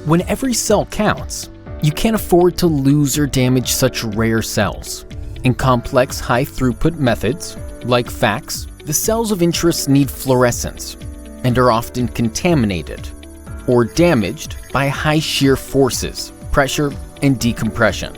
When every cell counts, you can't afford to lose or damage such rare cells. In complex high-throughput methods, like FACS, the cells of interest need fluorescence and are often contaminated or damaged by high shear forces, pressure, and decompression.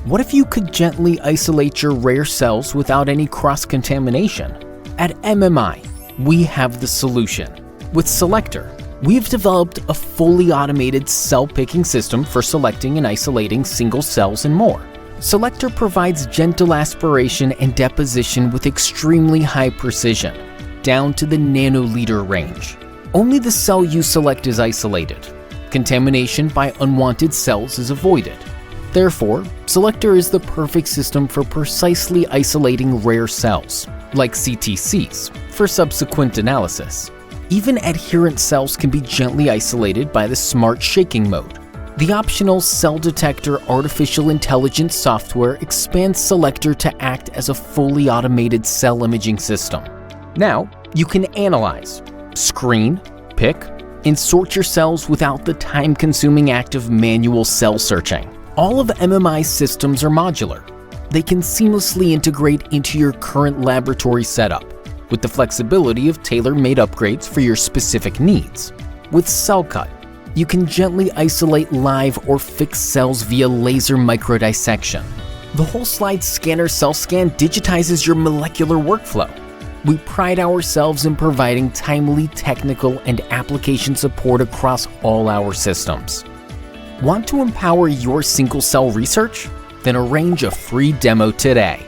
What if you could gently isolate your rare cells without any cross-contamination? At MMI, we have the solution. With CellEctor, we've developed a fully automated cell picking system for selecting and isolating single cells and more. CellEctor provides gentle aspiration and deposition with extremely high precision, down to the nanoliter range. Only the cell you select is isolated. Contamination by unwanted cells is avoided. Therefore, CellEctor is the perfect system for precisely isolating rare cells, like CTCs, for subsequent analysis. Even adherent cells can be gently isolated by the smart shaking mode. The optional CellDetector artificial intelligence software expands CellEctor to act as a fully automated cell imaging system. Now, you can analyze, screen, pick, and sort your cells without the time-consuming act of manual cell searching. All of MMI's systems are modular. They can seamlessly integrate into your current laboratory setup, with the flexibility of tailor-made upgrades for your specific needs. With CellCut, you can gently isolate live or fixed cells via laser microdissection. The whole slide scanner CellScan digitizes your molecular workflow. We pride ourselves in providing timely technical and application support across all our systems. Want to empower your single-cell research? Then arrange a free demo today.